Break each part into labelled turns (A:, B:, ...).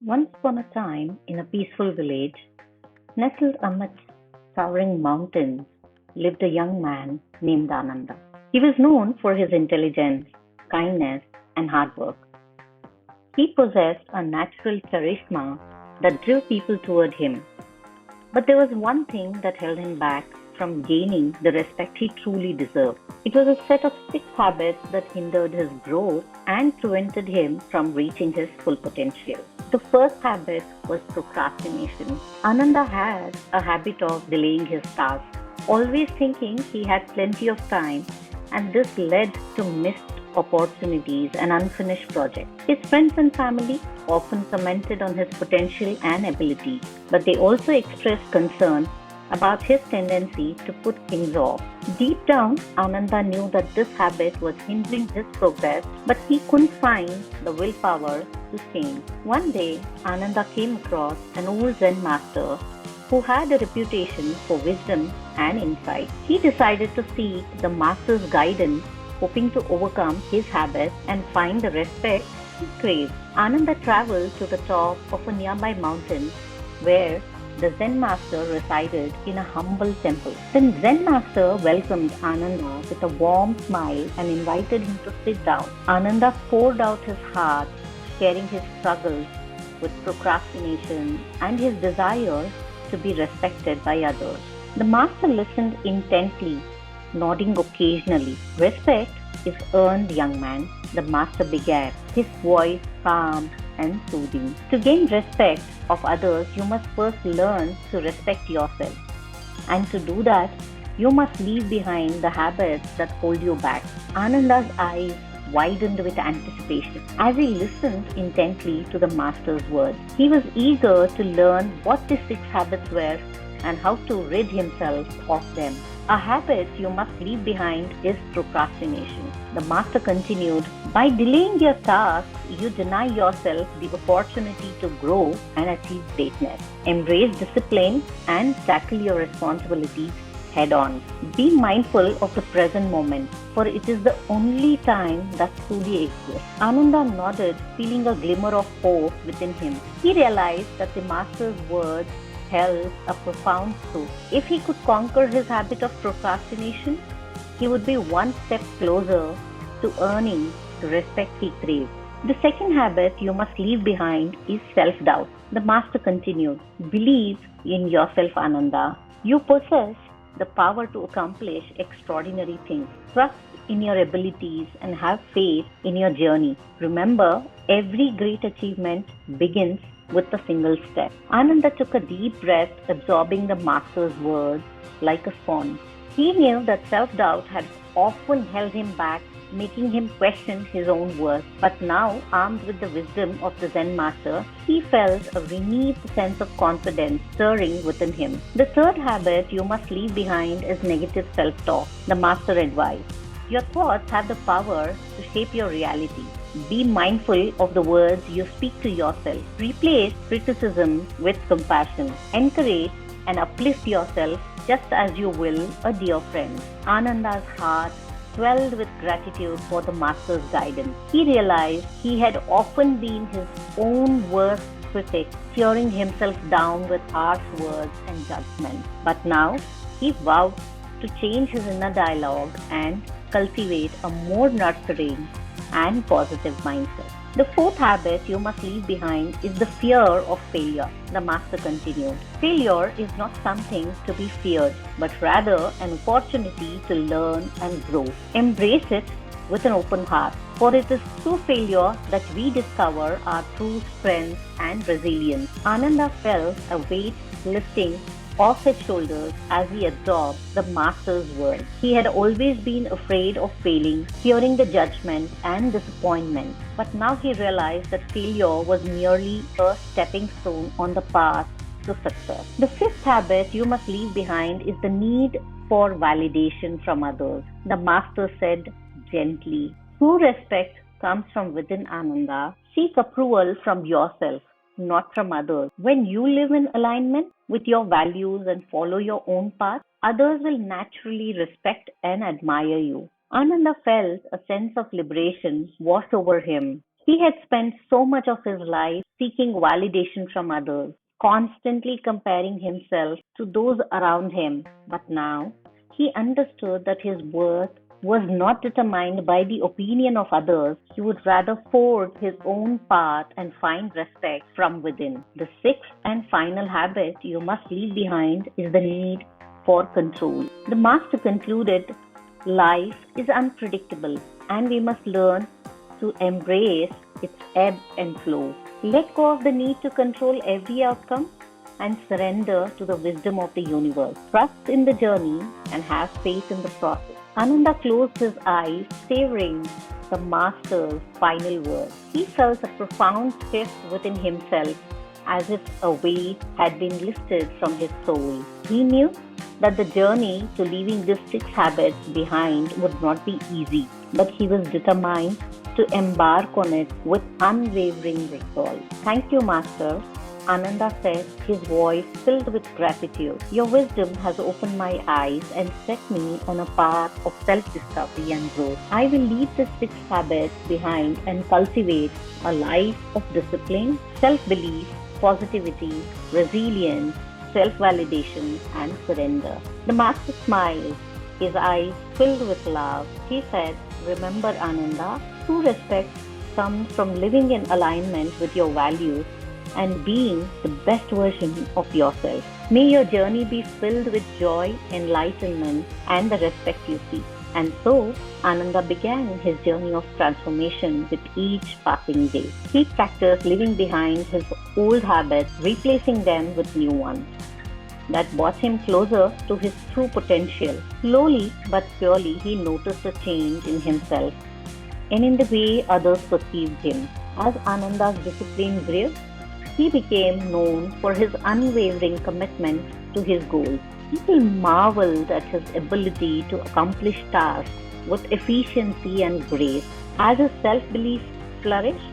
A: Once upon a time, in a peaceful village, nestled amidst towering mountains, lived a young man named Ananda. He was known for his intelligence, kindness, and hard work. He possessed a natural charisma that drew people toward him. But there was one thing that held him back from gaining the respect he truly deserved. It was a set of six habits that hindered his growth and prevented him from reaching his full potential. The first habit was procrastination. Ananda had a habit of delaying his tasks, always thinking he had plenty of time, and this led to missed opportunities and unfinished projects. His friends and family often commented on his potential and ability, but they also expressed concern about his tendency to put things off. Deep down, Ananda knew that this habit was hindering his progress, but he couldn't find the willpower to change. One day, Ananda came across an old Zen master who had a reputation for wisdom and insight. He decided to seek the master's guidance, hoping to overcome his habits and find the respect he craved. Ananda traveled to the top of a nearby mountain where the Zen master resided in a humble temple. The Zen master welcomed Ananda with a warm smile and invited him to sit down. Ananda poured out his heart, sharing his struggles with procrastination and his desire to be respected by others. The master listened intently, nodding occasionally. Respect is earned, young man, the master began, his voice calm and soothing. To gain respect of others, you must first learn to respect yourself. And to do that, you must leave behind the habits that hold you back. Ananda's eyes widened with anticipation as he listened intently to the master's words. He was eager to learn what the six habits were and how to rid himself of them. A habit you must leave behind is procrastination. The master continued, by delaying your tasks, you deny yourself the opportunity to grow and achieve greatness. Embrace discipline and tackle your responsibilities head on. Be mindful of the present moment, for it is the only time that truly exists. Ananda nodded, feeling a glimmer of hope within him. He realized that the master's words held a profound truth. If he could conquer his habit of procrastination, he would be one step closer to earning the respect he craved. The second habit you must leave behind is self doubt. The master continued, believe in yourself, Ananda. You possess the power to accomplish extraordinary things. Trust in your abilities and have faith in your journey. Remember, every great achievement begins with a single step. Ananda took a deep breath, absorbing the master's words like a sponge. He knew that self doubt had often held him back, making him question his own worth. But now, armed with the wisdom of the Zen master, he felt a renewed sense of confidence stirring within him. The third habit you must leave behind is negative self talk. The master advised, your thoughts have the power to shape your reality. Be mindful of the words you speak to yourself. Replace criticism with compassion. Encourage and uplift yourself just as you will a dear friend. Ananda's heart swelled with gratitude for the master's guidance. He realized he had often been his own worst critic, tearing himself down with harsh words and judgment. But now he vowed to change his inner dialogue and cultivate a more nurturing and positive mindset. The fourth habit you must leave behind is the fear of failure. The master continued, failure is not something to be feared, but rather an opportunity to learn and grow. Embrace it with an open heart, for it is through failure that we discover our true strength and resilience. Ananda felt a weight lifting off his shoulders as he absorbed the master's words. He had always been afraid of failing, fearing the judgment and disappointment. But now he realized that failure was merely a stepping stone on the path to success. The fifth habit you must leave behind is the need for validation from others. The master said gently, true respect comes from within, Ananda. Seek approval from yourself, not from others. When you live in alignment with your values and follow your own path, others will naturally respect and admire you. Ananda felt a sense of liberation wash over him. He had spent so much of his life seeking validation from others, constantly comparing himself to those around him. But now he understood that his worth was not determined by the opinion of others. He would rather forge his own path and find respect from within. The sixth and final habit you must leave behind is the need for control. The master concluded, life is unpredictable and we must learn to embrace its ebb and flow. Let go of the need to control every outcome and surrender to the wisdom of the universe. Trust in the journey and have faith in the process. Ananda closed his eyes, savoring the master's final words. He felt a profound shift within himself, as if a weight had been lifted from his soul. He knew that the journey to leaving these six habits behind would not be easy, but he was determined to embark on it with unwavering resolve. Thank you, Master. Ananda said, his voice filled with gratitude. Your wisdom has opened my eyes and set me on a path of self-discovery and growth. I will leave the six habits behind and cultivate a life of discipline, self-belief, positivity, resilience, self-validation, and surrender. The master smiled, his eyes filled with love. He said, remember, Ananda, true respect comes from living in alignment with your values and being the best version of yourself. May your journey be filled with joy, enlightenment, and the respect you seek. And so, Ananda began his journey of transformation with each passing day. He practiced living behind his old habits, replacing them with new ones that brought him closer to his true potential. Slowly but surely, he noticed a change in himself and in the way others perceived him. As Ananda's discipline grew, he became known for his unwavering commitment to his goals. People marveled at his ability to accomplish tasks with efficiency and grace. As his self-belief flourished,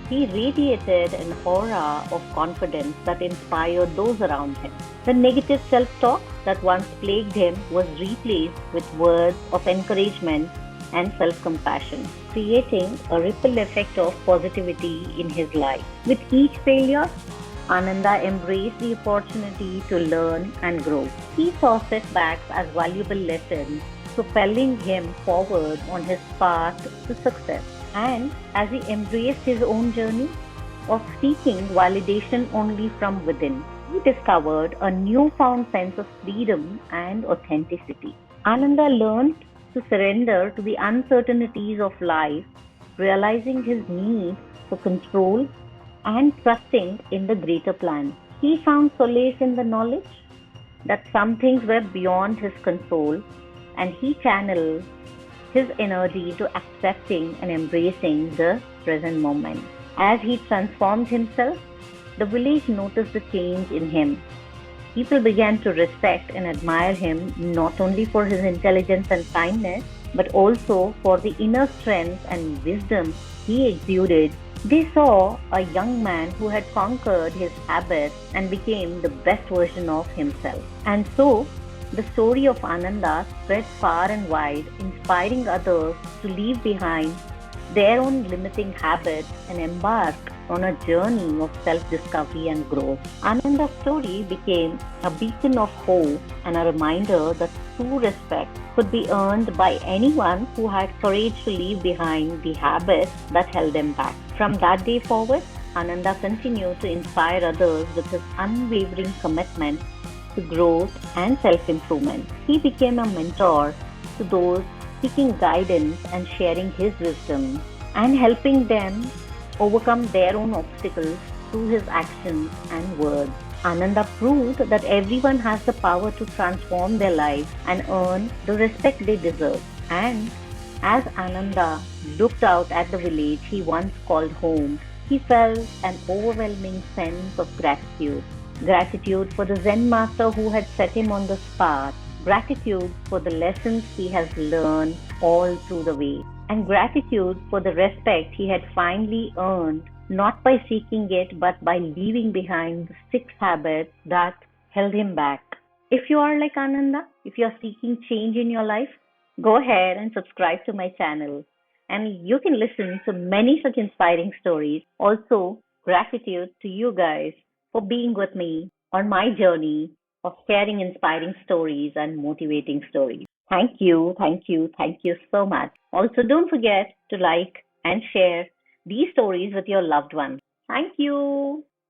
A: he radiated an aura of confidence that inspired those around him. The negative self-talk that once plagued him was replaced with words of encouragement and self-compassion, creating a ripple effect of positivity in his life. With each failure, Ananda embraced the opportunity to learn and grow. He saw setbacks as valuable lessons, propelling him forward on his path to success. And as he embraced his own journey of seeking validation only from within, he discovered a newfound sense of freedom and authenticity. Ananda learned to surrender to the uncertainties of life, realizing his need for control and trusting in the greater plan. He found solace in the knowledge that some things were beyond his control, and he channeled his energy to accepting and embracing the present moment. As he transformed himself, the village noticed the change in him. People began to respect and admire him not only for his intelligence and kindness, but also for the inner strength and wisdom he exuded. They saw a young man who had conquered his habits and became the best version of himself. And so, the story of Ananda spread far and wide, inspiring others to leave behind their own limiting habits and embark on a journey of self-discovery and growth. Ananda's story became a beacon of hope and a reminder that true respect could be earned by anyone who had courage to leave behind the habits that held them back. From that day forward, Ananda continued to inspire others with his unwavering commitment to growth and self-improvement. He became a mentor to those seeking guidance and sharing his wisdom and helping them overcome their own obstacles through his actions and words. Ananda proved that everyone has the power to transform their lives and earn the respect they deserve. And as Ananda looked out at the village he once called home, he felt an overwhelming sense of gratitude. Gratitude for the Zen master who had set him on this path, gratitude for the lessons he has learned all through the way, and gratitude for the respect he had finally earned, not by seeking it but by leaving behind the six habits that held him back. If you are like Ananda, if you are seeking change in your life, go ahead and subscribe to my channel and you can listen to many such inspiring stories. Also, gratitude to you guys for being with me on my journey of sharing inspiring stories and motivating stories. Thank you, thank you, thank you so much. Also, don't forget to like and share these stories with your loved ones. Thank you.